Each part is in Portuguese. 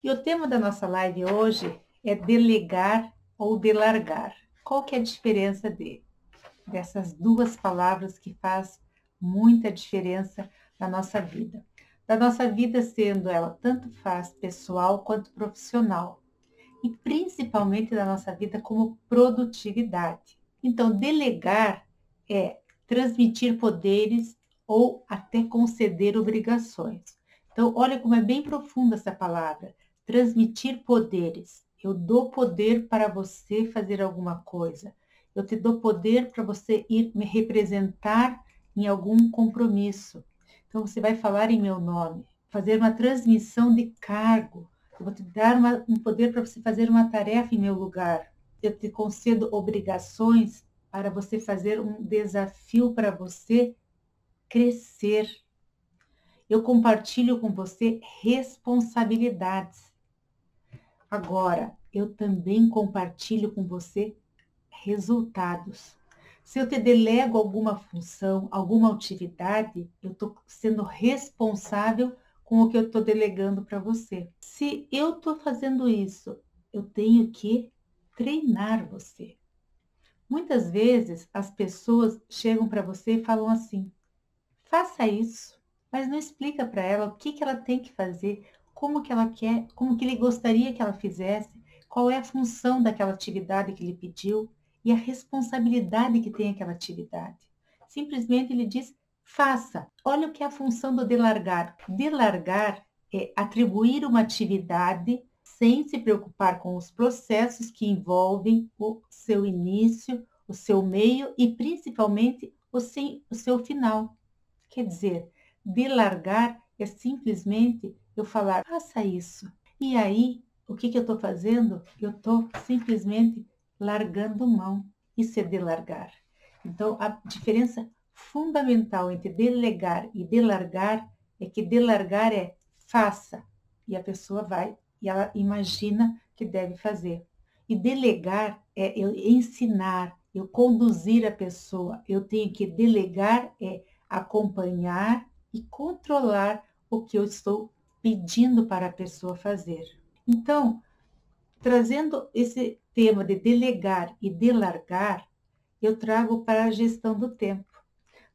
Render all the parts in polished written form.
E o tema da nossa live hoje é delegar ou delargar. Qual que é a diferença dessas duas palavras que faz muita diferença na nossa vida? Da nossa vida sendo ela tanto faz pessoal quanto profissional. E principalmente da nossa vida como produtividade. Então, delegar é transmitir poderes ou até conceder obrigações. Então, olha como é bem profunda essa palavra. Transmitir poderes. Eu dou poder para você fazer alguma coisa. Eu te dou poder para você ir me representar em algum compromisso. Então, você vai falar em meu nome, fazer uma transmissão de cargo. Eu vou te dar um poder para você fazer uma tarefa em meu lugar. Eu te concedo obrigações para você fazer um desafio para você crescer. Eu compartilho com você responsabilidades. Agora, eu também compartilho com você resultados. Se eu te delego alguma função, alguma atividade, eu estou sendo responsável com o que eu estou delegando para você. Se eu estou fazendo isso, eu tenho que treinar você. Muitas vezes as pessoas chegam para você e falam assim: faça isso, mas não explica para ela o que ela tem que fazer, como que ela quer, como que ele gostaria que ela fizesse, qual é a função daquela atividade que ele pediu e a responsabilidade que tem aquela atividade. Simplesmente ele diz: faça. Olha o que é a função do delargar. Delargar é atribuir uma atividade sem se preocupar com os processos que envolvem o seu início, o seu meio e principalmente o seu final. Quer dizer, delargar é simplesmente eu falar, faça isso. E aí, o que eu estou fazendo? Eu estou simplesmente largando mão. Isso é delargar. Então, a diferença fundamental entre delegar e delargar é que delargar é faça. E a pessoa vai e ela imagina que deve fazer. E delegar é eu ensinar, eu conduzir a pessoa. Eu tenho que delegar acompanhar e controlar o que eu estou pedindo para a pessoa fazer. Então, trazendo esse tema de delegar e delargar, eu trago para a gestão do tempo.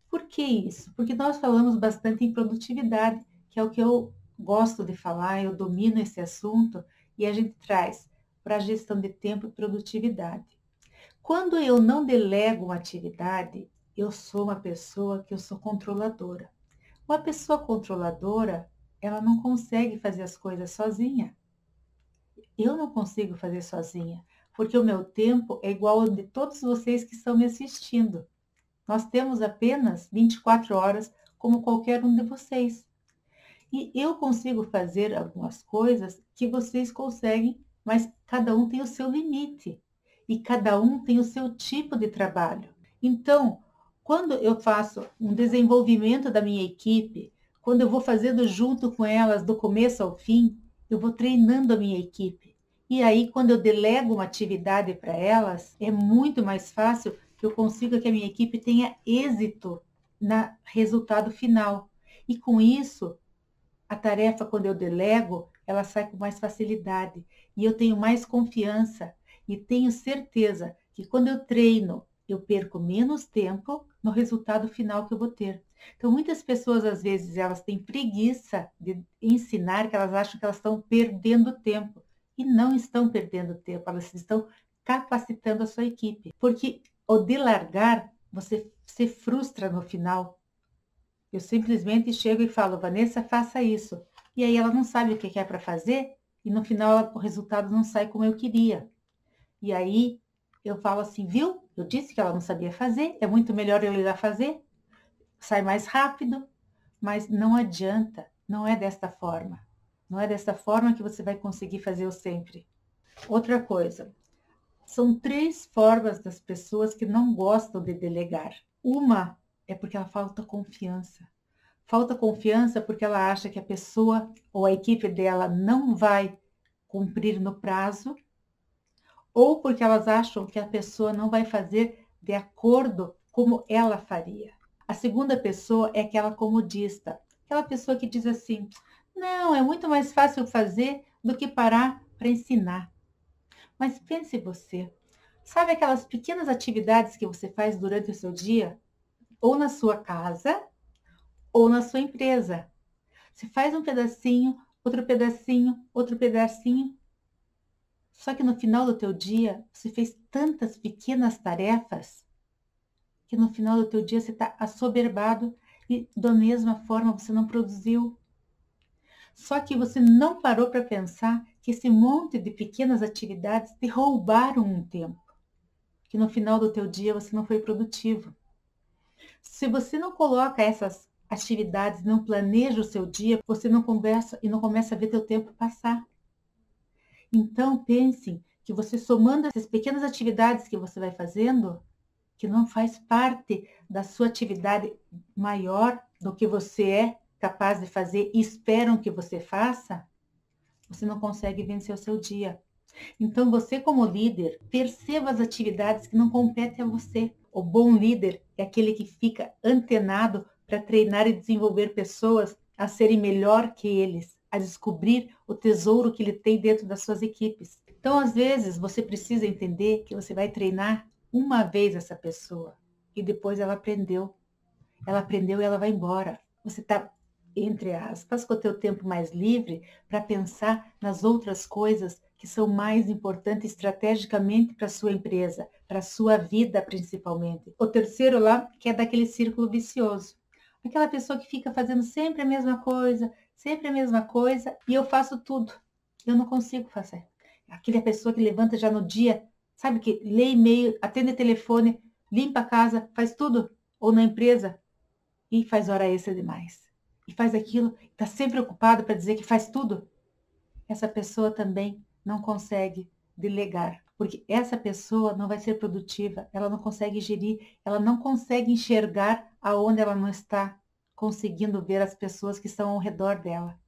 Por que isso? Porque nós falamos bastante em produtividade, que é o que eu gosto de falar, eu domino esse assunto, e a gente traz para a gestão de tempo e produtividade. Quando eu não delego uma atividade, eu sou uma pessoa que eu sou controladora. Uma pessoa controladora, ela não consegue fazer as coisas sozinha. Eu não consigo fazer sozinha, porque o meu tempo é igual ao de todos vocês que estão me assistindo. Nós temos apenas 24 horas, como qualquer um de vocês. E eu consigo fazer algumas coisas que vocês conseguem, mas cada um tem o seu limite. E cada um tem o seu tipo de trabalho. Então, quando eu faço um desenvolvimento da minha equipe, quando eu vou fazendo junto com elas do começo ao fim, eu vou treinando a minha equipe. E aí, quando eu delego uma atividade para elas, é muito mais fácil que eu consiga que a minha equipe tenha êxito no resultado final. E com isso, a tarefa, quando eu delego, ela sai com mais facilidade. E eu tenho mais confiança. E tenho certeza que quando eu treino, eu perco menos tempo no resultado final que eu vou ter. Então, muitas pessoas, às vezes, elas têm preguiça de ensinar, que elas acham que elas estão perdendo tempo. E não estão perdendo tempo, elas estão capacitando a sua equipe. Porque o delargar, você se frustra no final. Eu simplesmente chego e falo, Vanessa, faça isso. E aí ela não sabe o que é para fazer e no final o resultado não sai como eu queria. E aí eu falo assim, viu? Eu disse que ela não sabia fazer, é muito melhor eu ir lá fazer. Sai mais rápido, mas não adianta, não é desta forma. Não é desta forma que você vai conseguir fazer o sempre. Outra coisa, são 3 formas das pessoas que não gostam de delegar. Uma é porque ela falta confiança. Falta confiança porque ela acha que a pessoa ou a equipe dela não vai cumprir no prazo, ou porque elas acham que a pessoa não vai fazer de acordo como ela faria. A segunda pessoa é aquela comodista, aquela pessoa que diz assim, não, é muito mais fácil fazer do que parar para ensinar. Mas pense você, sabe aquelas pequenas atividades que você faz durante o seu dia? Ou na sua casa, ou na sua empresa. Você faz um pedacinho, outro pedacinho, outro pedacinho. Só que no final do teu dia, você fez tantas pequenas tarefas que no final do teu dia você está assoberbado e da mesma forma você não produziu. Só que você não parou para pensar que esse monte de pequenas atividades te roubaram um tempo, que no final do teu dia você não foi produtivo. Se você não coloca essas atividades, não planeja o seu dia, você não conversa e não começa a ver teu tempo passar. Então pense que você somando essas pequenas atividades que você vai fazendo, que não faz parte da sua atividade maior do que você é capaz de fazer e esperam que você faça, você não consegue vencer o seu dia. Então você como líder, perceba as atividades que não competem a você. O bom líder é aquele que fica antenado para treinar e desenvolver pessoas a serem melhor que eles, a descobrir o tesouro que ele tem dentro das suas equipes. Então, às vezes, você precisa entender que você vai treinar uma vez essa pessoa e depois ela aprendeu. Ela aprendeu e ela vai embora. Você está, entre aspas, com o teu tempo mais livre para pensar nas outras coisas que são mais importantes estrategicamente para a sua empresa, para a sua vida principalmente. O terceiro lá, que é daquele círculo vicioso. Aquela pessoa que fica fazendo sempre a mesma coisa, e eu faço tudo. Eu não consigo fazer. Aquela pessoa que levanta já no dia, sabe, que lê e-mail, atende telefone, limpa a casa, faz tudo. Ou na empresa, e faz hora extra demais. E faz aquilo, está sempre ocupado para dizer que faz tudo. Essa pessoa também não consegue delegar, porque essa pessoa não vai ser produtiva, ela não consegue gerir, ela não consegue enxergar aonde ela não está conseguindo ver as pessoas que estão ao redor dela.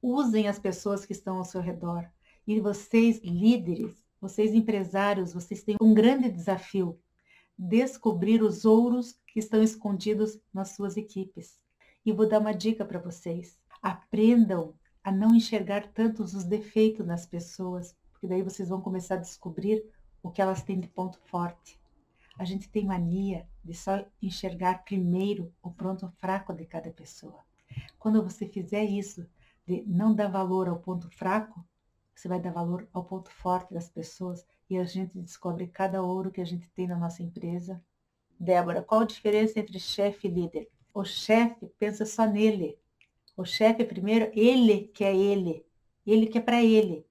Usem as pessoas que estão ao seu redor. E vocês, líderes, vocês empresários, vocês têm um grande desafio: descobrir os ouros que estão escondidos nas suas equipes. E vou dar uma dica para vocês. Aprendam a não enxergar tantos os defeitos nas pessoas, porque daí vocês vão começar a descobrir o que elas têm de ponto forte. A gente tem mania de só enxergar primeiro o ponto fraco de cada pessoa. Quando você fizer isso, de não dar valor ao ponto fraco, você vai dar valor ao ponto forte das pessoas e a gente descobre cada ouro que a gente tem na nossa empresa. Débora, qual a diferença entre chefe e líder? O chefe pensa só nele. O chefe primeiro, ele quer para ele.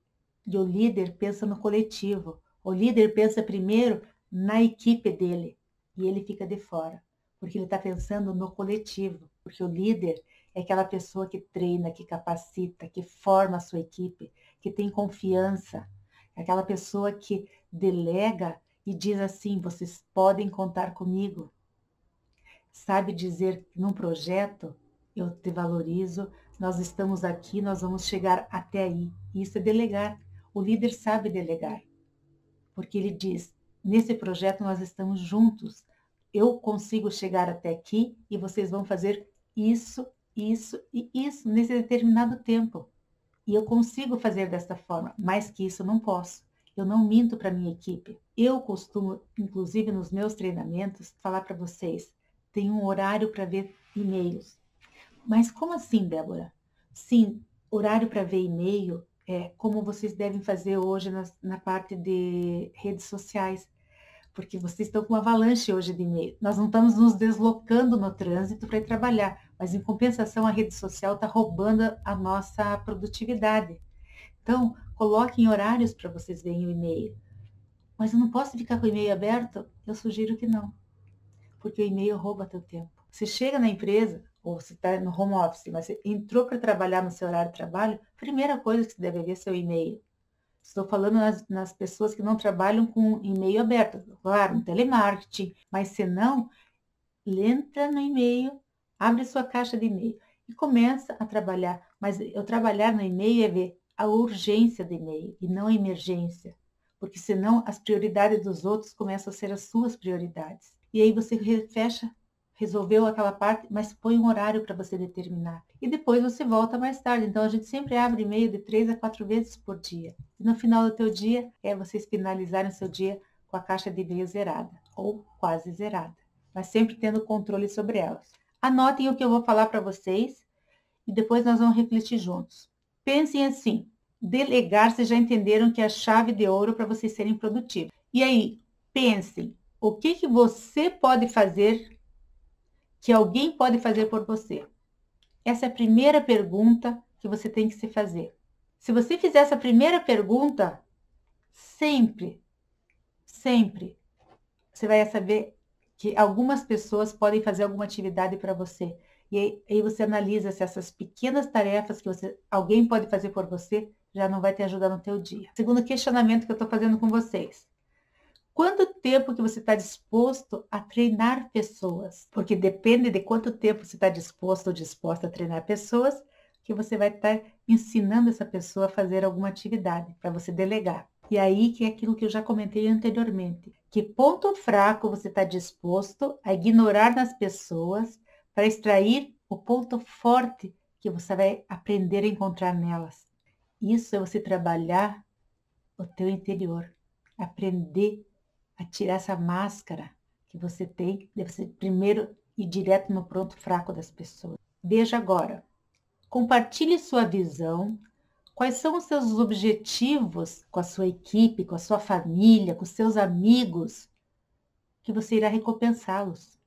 E o líder pensa no coletivo. O líder pensa primeiro na equipe dele e ele fica de fora, porque ele está pensando no coletivo. Porque o líder é aquela pessoa que treina, que capacita, que forma a sua equipe, que tem confiança. É aquela pessoa que delega e diz assim: vocês podem contar comigo. Sabe dizer num projeto: eu te valorizo, nós estamos aqui, nós vamos chegar até aí. Isso é delegar. O líder sabe delegar, porque ele diz: nesse projeto nós estamos juntos. Eu consigo chegar até aqui e vocês vão fazer isso, isso e isso nesse determinado tempo. E eu consigo fazer desta forma, mais que isso eu não posso. Eu não minto para minha equipe. Eu costumo, inclusive nos meus treinamentos, falar para vocês: tem um horário para ver e-mails. Mas como assim, Débora? Sim, horário para ver e-mail é como vocês devem fazer hoje na parte de redes sociais, porque vocês estão com uma avalanche hoje de e-mail. Nós não estamos nos deslocando no trânsito para ir trabalhar, mas em compensação a rede social está roubando a nossa produtividade. Então, coloquem horários para vocês verem o e-mail. Mas eu não posso ficar com o e-mail aberto? Eu sugiro que não, porque o e-mail rouba teu tempo. Você chega na empresa, ou você está no home office, mas você entrou para trabalhar no seu horário de trabalho, primeira coisa que você deve ver é seu e-mail. Estou falando nas pessoas que não trabalham com e-mail aberto, claro, no telemarketing, mas se não, entra no e-mail, abre sua caixa de e-mail e começa a trabalhar. Mas eu trabalhar no e-mail é ver a urgência do e-mail e não a emergência, porque senão as prioridades dos outros começam a ser as suas prioridades. E aí você resolveu aquela parte, mas põe um horário para você determinar. E depois você volta mais tarde. Então, a gente sempre abre e-mail de 3 a 4 vezes por dia. E no final do teu dia, vocês finalizarem o seu dia com a caixa de e-mail zerada, ou quase zerada. Mas sempre tendo controle sobre elas. Anotem o que eu vou falar para vocês e depois nós vamos refletir juntos. Pensem assim, delegar, vocês já entenderam que é a chave de ouro para vocês serem produtivos. E aí, pensem, o que você pode fazer que alguém pode fazer por você? Essa é a primeira pergunta que você tem que se fazer. Se você fizer essa primeira pergunta, sempre, você vai saber que algumas pessoas podem fazer alguma atividade para você. E aí você analisa se essas pequenas tarefas que alguém pode fazer por você já não vai te ajudar no teu dia. Segundo questionamento que eu estou fazendo com vocês. Quanto tempo que você está disposto a treinar pessoas? Porque depende de quanto tempo você está disposto ou disposta a treinar pessoas, que você vai estar ensinando essa pessoa a fazer alguma atividade para você delegar. E aí que é aquilo que eu já comentei anteriormente. Que ponto fraco você está disposto a ignorar nas pessoas para extrair o ponto forte que você vai aprender a encontrar nelas. Isso é você trabalhar o teu interior. Aprender a tirar essa máscara que você tem, de você primeiro ir direto no ponto fraco das pessoas. Veja agora, compartilhe sua visão, quais são os seus objetivos com a sua equipe, com a sua família, com os seus amigos, que você irá recompensá-los.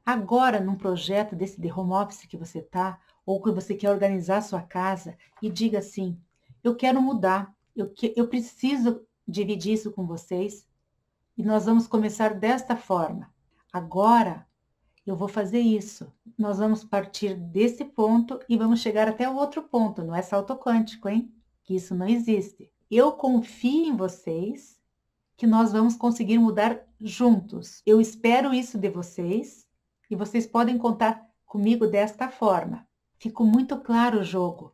Agora, num projeto desse de home office que você está, ou que você quer organizar a sua casa, e diga assim, eu quero mudar, eu preciso dividir isso com vocês, e nós vamos começar desta forma. Agora, eu vou fazer isso. Nós vamos partir desse ponto e vamos chegar até o outro ponto. Não é salto quântico, hein? Que isso não existe. Eu confio em vocês que nós vamos conseguir mudar juntos. Eu espero isso de vocês e vocês podem contar comigo desta forma. Ficou muito claro o jogo.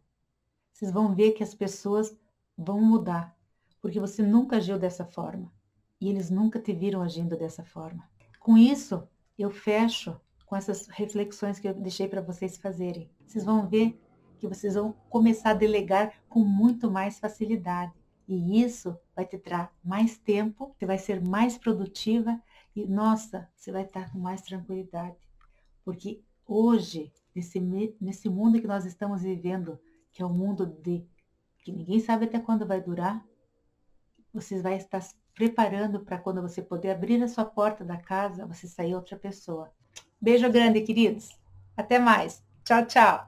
Vocês vão ver que as pessoas vão mudar, porque você nunca agiu dessa forma. E eles nunca te viram agindo dessa forma. Com isso, eu fecho com essas reflexões que eu deixei para vocês fazerem. Vocês vão ver que vocês vão começar a delegar com muito mais facilidade. E isso vai te dar mais tempo, você vai ser mais produtiva e, nossa, você vai estar com mais tranquilidade. Porque hoje, nesse mundo que nós estamos vivendo, que é um mundo que ninguém sabe até quando vai durar, vocês vão estar preparando para quando você poder abrir a sua porta da casa, você sair outra pessoa. Beijo grande, queridos. Até mais. Tchau, tchau.